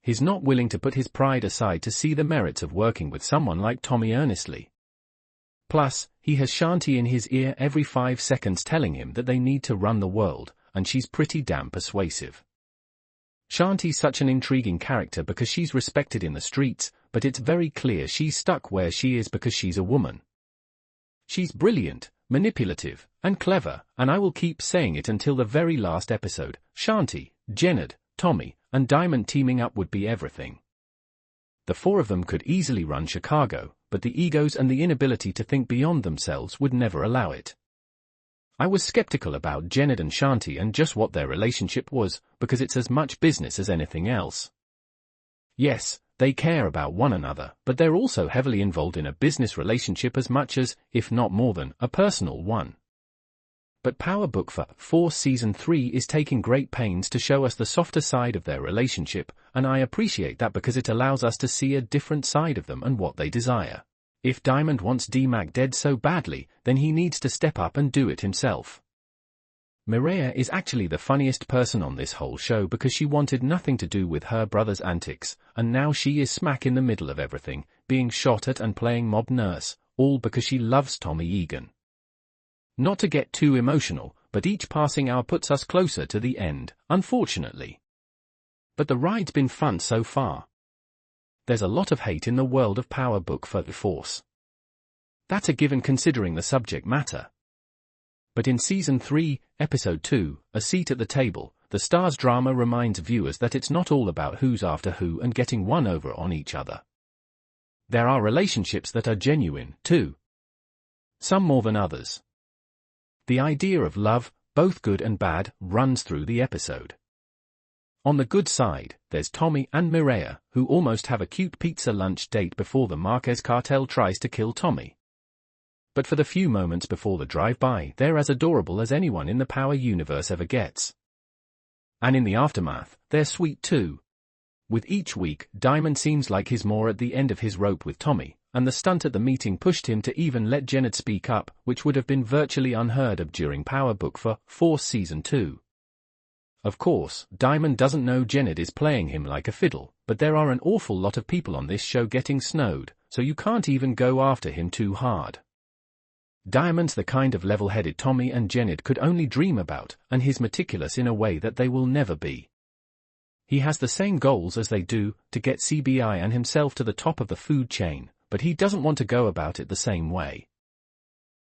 he's not willing to put his pride aside to see the merits of working with someone like Tommy earnestly. Plus, he has Shanti in his ear every 5 seconds telling him that they need to run the world, and she's pretty damn persuasive. Shanti's such an intriguing character because she's respected in the streets, but it's very clear she's stuck where she is because she's a woman. She's brilliant, manipulative, and clever, and I will keep saying it until the very last episode. Shanti, Jenard, Tommy, and Diamond teaming up would be everything. The 4 of them could easily run Chicago, but the egos and the inability to think beyond themselves would never allow it. I was skeptical about Jenard and Shanti and just what their relationship was, because it's as much business as anything else. Yes, they care about one another, but they're also heavily involved in a business relationship as much as, if not more than, a personal one. But Power Book for Season 3 is taking great pains to show us the softer side of their relationship, and I appreciate that because it allows us to see a different side of them and what they desire. If Diamond wants D-Mac dead so badly, then he needs to step up and do it himself. Mireia is actually the funniest person on this whole show because she wanted nothing to do with her brother's antics, and now she is smack in the middle of everything, being shot at and playing mob nurse, all because she loves Tommy Egan. Not to get too emotional, but each passing hour puts us closer to the end, unfortunately. But the ride's been fun so far. There's a lot of hate in the world of Power Book for the Force. That's a given considering the subject matter. But in Season 3, Episode 2, A Seat at the Table, the Stars drama reminds viewers that it's not all about who's after who and getting one over on each other. There are relationships that are genuine, too. Some more than others. The idea of love, both good and bad, runs through the episode. On the good side, there's Tommy and Mireia, who almost have a cute pizza lunch date before the Marquez cartel tries to kill Tommy. But for the few moments before the drive-by, they're as adorable as anyone in the Power universe ever gets. And in the aftermath, they're sweet too. With each week, Diamond seems like he's more at the end of his rope with Tommy, and the stunt at the meeting pushed him to even let Jenard speak up, which would have been virtually unheard of during Power Book for Season 2. Of course, Diamond doesn't know Jenard is playing him like a fiddle, but there are an awful lot of people on this show getting snowed, so you can't even go after him too hard. Diamond's the kind of level-headed Tommy and Jenard could only dream about, and he's meticulous in a way that they will never be. He has the same goals as they do, to get CBI and himself to the top of the food chain, but he doesn't want to go about it the same way.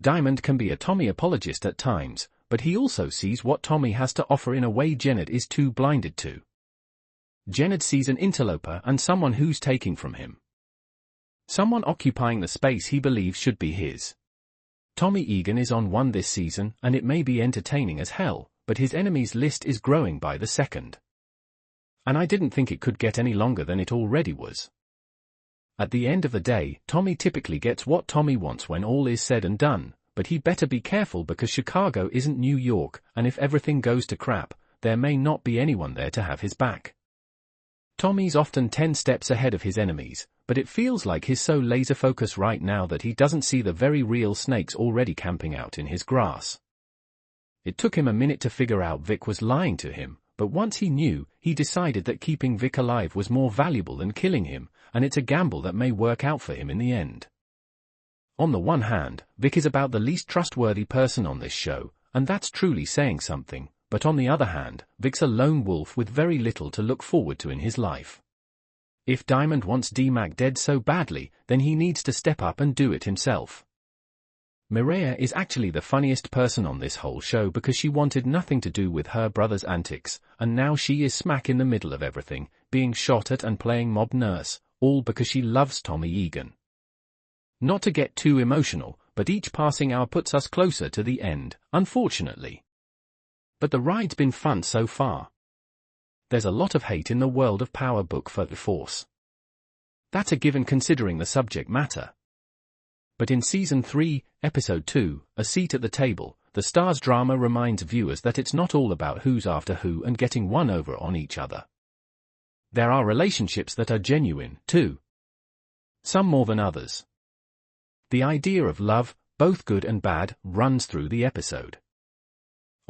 Diamond can be a Tommy apologist at times, but he also sees what Tommy has to offer in a way Jenard is too blinded to. Jenard sees an interloper and someone who's taking from him. Someone occupying the space he believes should be his. Tommy Egan is on one this season, and it may be entertaining as hell, but his enemies list is growing by the second. And I didn't think it could get any longer than it already was. At the end of the day, Tommy typically gets what Tommy wants when all is said and done, but he better be careful because Chicago isn't New York, and if everything goes to crap, there may not be anyone there to have his back. Tommy's often 10 steps ahead of his enemies, but it feels like he's so laser-focused right now that he doesn't see the very real snakes already camping out in his grass. It took him a minute to figure out Vic was lying to him, but once he knew, he decided that keeping Vic alive was more valuable than killing him, and it's a gamble that may work out for him in the end. On the one hand, Vic is about the least trustworthy person on this show, and that's truly saying something, but on the other hand, Vic's a lone wolf with very little to look forward to in his life. If Diamond wants D-Mac dead so badly, then he needs to step up and do it himself. Mireia is actually the funniest person on this whole show because she wanted nothing to do with her brother's antics, and now she is smack in the middle of everything, being shot at and playing mob nurse, all because she loves Tommy Egan. Not to get too emotional, but each passing hour puts us closer to the end, unfortunately. But the ride's been fun so far. There's a lot of hate in the world of Power Book for the Force. That's a given considering the subject matter. But in Season 3, Episode 2, A Seat at the Table, the Stars drama reminds viewers that it's not all about who's after who and getting one over on each other. There are relationships that are genuine, too. Some more than others. The idea of love, both good and bad, runs through the episode.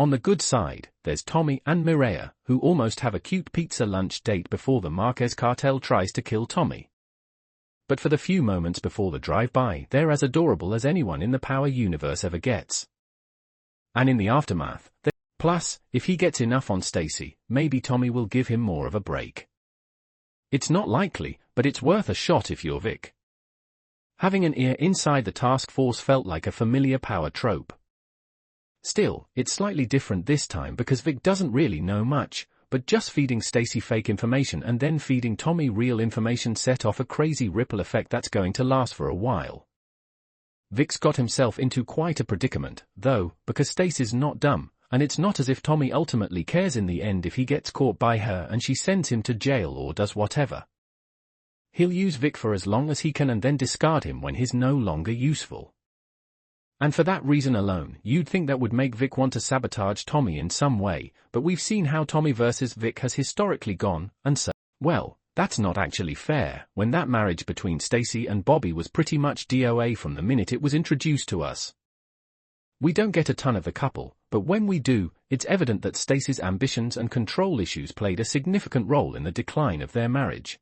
On the good side, there's Tommy and Mireia, who almost have a cute pizza lunch date before the Marquez cartel tries to kill Tommy. But for the few moments before the drive-by, they're as adorable as anyone in the Power universe ever gets. And in the aftermath, plus, if he gets enough on Stacy, maybe Tommy will give him more of a break. It's not likely, but it's worth a shot if you're Vic. Having an ear inside the task force felt like a familiar Power trope. Still, it's slightly different this time because Vic doesn't really know much, but just feeding Stacy fake information and then feeding Tommy real information set off a crazy ripple effect that's going to last for a while. Vic's got himself into quite a predicament, though, because Stacy's not dumb, and it's not as if Tommy ultimately cares in the end if he gets caught by her and she sends him to jail or does whatever. He'll use Vic for as long as he can and then discard him when he's no longer useful. And for that reason alone, you'd think that would make Vic want to sabotage Tommy in some way, but we've seen how Tommy versus Vic has historically gone, and so, well, that's not actually fair, when that marriage between Stacy and Bobby was pretty much DOA from the minute it was introduced to us. We don't get a ton of the couple, but when we do, it's evident that Stacy's ambitions and control issues played a significant role in the decline of their marriage.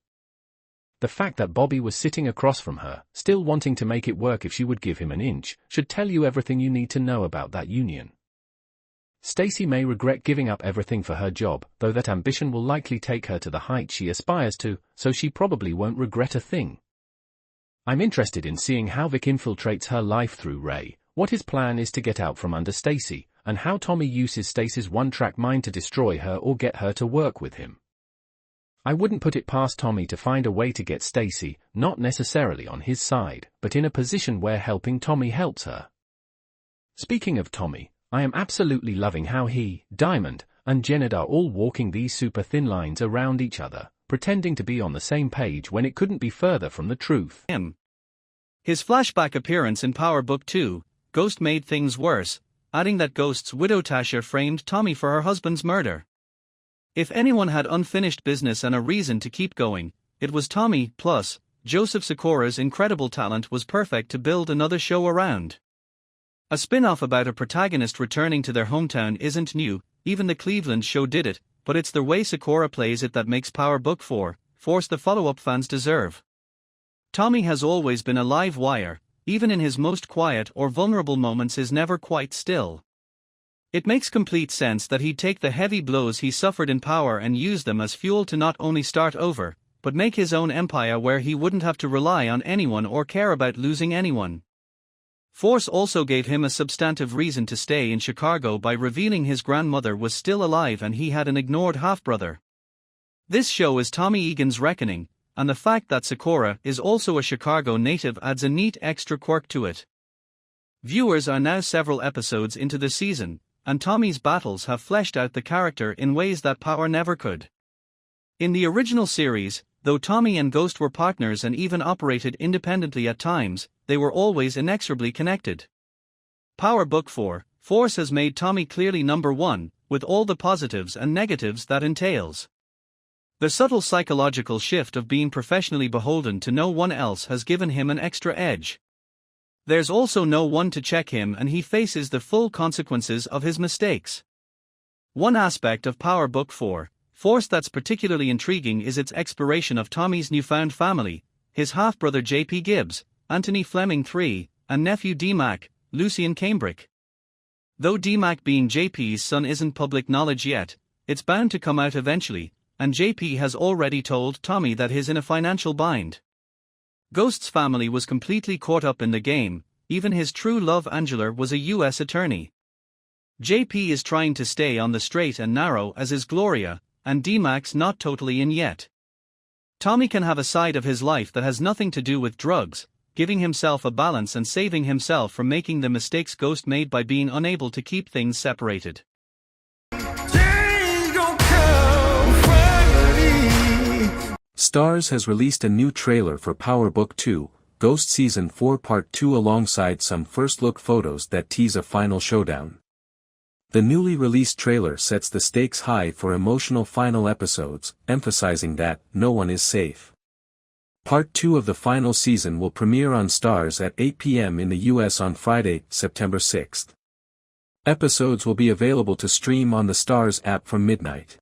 The fact that Bobby was sitting across from her, still wanting to make it work if she would give him an inch, should tell you everything you need to know about that union. Stacy may regret giving up everything for her job, though that ambition will likely take her to the height she aspires to, so she probably won't regret a thing. I'm interested in seeing how Vic infiltrates her life through Ray, what his plan is to get out from under Stacy, and how Tommy uses Stacy's one-track mind to destroy her or get her to work with him. I wouldn't put it past Tommy to find a way to get Stacy, not necessarily on his side, but in a position where helping Tommy helps her. Speaking of Tommy, I am absolutely loving how he, Diamond, and Jenard are all walking these super thin lines around each other, pretending to be on the same page when it couldn't be further from the truth. His flashback appearance in Power Book 2, Ghost made things worse, adding that Ghost's widow Tasha framed Tommy for her husband's murder. If anyone had unfinished business and a reason to keep going, it was Tommy, plus, Joseph Sikora's incredible talent was perfect to build another show around. A spin-off about a protagonist returning to their hometown isn't new, even the Cleveland show did it, but it's the way Sikora plays it that makes Power Book 4 force the follow-up fans deserve. Tommy has always been a live wire, even in his most quiet or vulnerable moments is never quite still. It makes complete sense that he'd take the heavy blows he suffered in Power and use them as fuel to not only start over, but make his own empire where he wouldn't have to rely on anyone or care about losing anyone. Force also gave him a substantive reason to stay in Chicago by revealing his grandmother was still alive and he had an ignored half-brother. This show is Tommy Egan's reckoning, and the fact that Sikora is also a Chicago native adds a neat extra quirk to it. Viewers are now several episodes into the season, and Tommy's battles have fleshed out the character in ways that Power never could. In the original series, though Tommy and Ghost were partners and even operated independently at times, they were always inexorably connected. Power Book 4, Force has made Tommy clearly number one, with all the positives and negatives that entails. The subtle psychological shift of being professionally beholden to no one else has given him an extra edge. There's also no one to check him and he faces the full consequences of his mistakes. One aspect of Power Book 4, Force that's particularly intriguing is its exploration of Tommy's newfound family, his half-brother J.P. Gibbs, Anthony Fleming III, and nephew D-Mac, Lucien Cambric. Though D-Mac being J.P.'s son isn't public knowledge yet, it's bound to come out eventually, and J.P. has already told Tommy that he's in a financial bind. Ghost's family was completely caught up in the game, even his true love Angela was a U.S. attorney. JP is trying to stay on the straight and narrow as is Gloria, and D-Mac's not totally in yet. Tommy can have a side of his life that has nothing to do with drugs, giving himself a balance and saving himself from making the mistakes Ghost made by being unable to keep things separated. Starz has released a new trailer for Power Book 2, Ghost Season 4 Part 2 alongside some first-look photos that tease a final showdown. The newly released trailer sets the stakes high for emotional final episodes, emphasizing that no one is safe. Part 2 of the final season will premiere on Starz at 8 p.m. in the US on Friday, September 6. Episodes will be available to stream on the Stars app from midnight.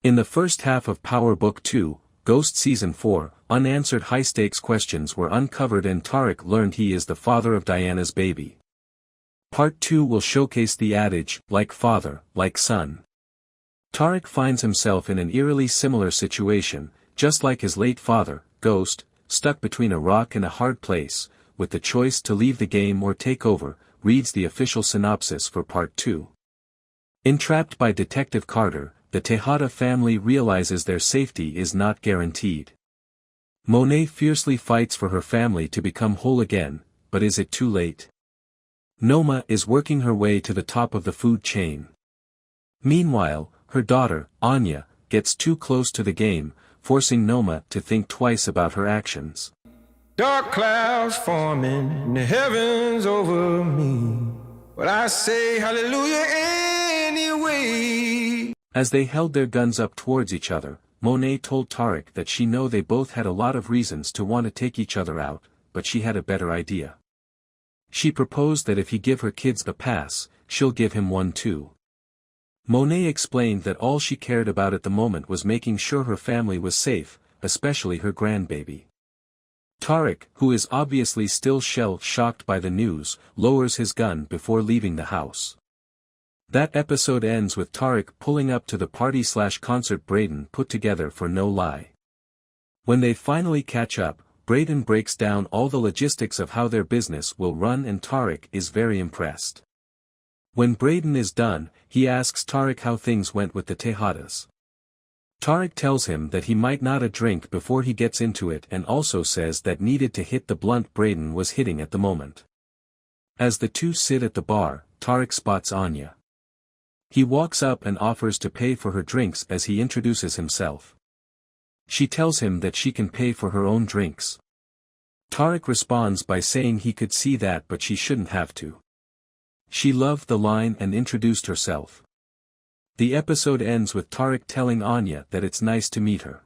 In the first half of Power Book 2, Ghost Season 4, unanswered high-stakes questions were uncovered and Tarek learned he is the father of Diana's baby. Part 2 will showcase the adage, like father, like son. Tarek finds himself in an eerily similar situation, just like his late father, Ghost, stuck between a rock and a hard place, with the choice to leave the game or take over, reads the official synopsis for Part 2. Entrapped by Detective Carter, the Tejada family realizes their safety is not guaranteed. Monet fiercely fights for her family to become whole again, but is it too late? Noma is working her way to the top of the food chain. Meanwhile, her daughter, Anya, gets too close to the game, forcing Noma to think twice about her actions. Dark clouds forming in the heavens over me, but I say hallelujah anyway. As they held their guns up towards each other, Monet told Tarek that she knew they both had a lot of reasons to want to take each other out, but she had a better idea. She proposed that if he give her kids a pass, she'll give him one too. Monet explained that all she cared about at the moment was making sure her family was safe, especially her grandbaby. Tarek, who is obviously still shell-shocked by the news, lowers his gun before leaving the house. That episode ends with Tarek pulling up to the party/concert Braden put together for No Lie. When they finally catch up, Braden breaks down all the logistics of how their business will run and Tarek is very impressed. When Braden is done, he asks Tarek how things went with the Tejadas. Tarek tells him that he might not drink before he gets into it and also says that needed to hit the blunt Braden was hitting at the moment. As the two sit at the bar, Tarek spots Anya. He walks up and offers to pay for her drinks as he introduces himself. She tells him that she can pay for her own drinks. Tarek responds by saying he could see that but she shouldn't have to. She loved the line and introduced herself. The episode ends with Tarek telling Anya that it's nice to meet her.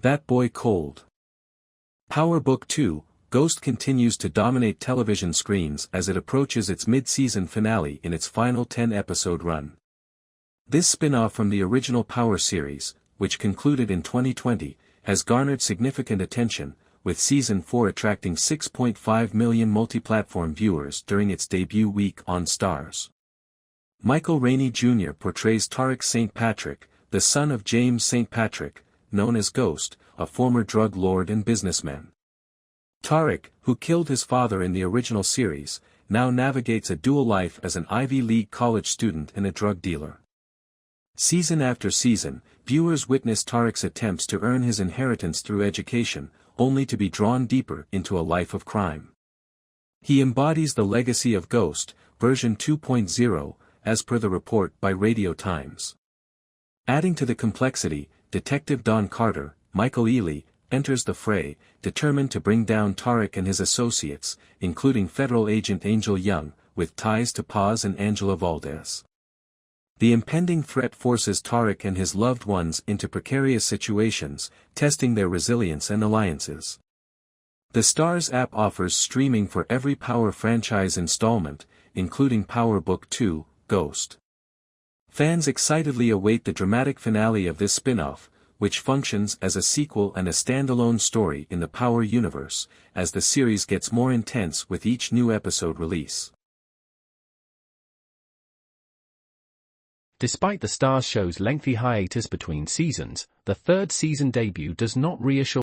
That boy cold. Power Book 2, Ghost continues to dominate television screens as it approaches its mid-season finale in its final 10-episode run. This spin-off from the original Power series, which concluded in 2020, has garnered significant attention, with Season 4 attracting 6.5 million multi-platform viewers during its debut week on Stars. Michael Rainey Jr. portrays Tarek St. Patrick, the son of James St. Patrick, known as Ghost, a former drug lord and businessman. Tarek, who killed his father in the original series, now navigates a dual life as an Ivy League college student and a drug dealer. Season after season, viewers witness Tarek's attempts to earn his inheritance through education, only to be drawn deeper into a life of crime. He embodies the legacy of Ghost, version 2.0, as per the report by Radio Times. Adding to the complexity, Detective Don Carter, Michael Ealy, enters the fray, determined to bring down Tarek and his associates, including federal agent Angel Young, with ties to Paz and Angela Valdez. The impending threat forces Tarek and his loved ones into precarious situations, testing their resilience and alliances. The Stars app offers streaming for every Power franchise installment, including Power Book 2, Ghost. Fans excitedly await the dramatic finale of this spin-off, which functions as a sequel and a standalone story in the Power universe, as the series gets more intense with each new episode release. Despite the Stars show's lengthy hiatus between seasons, the third season debut does not reassure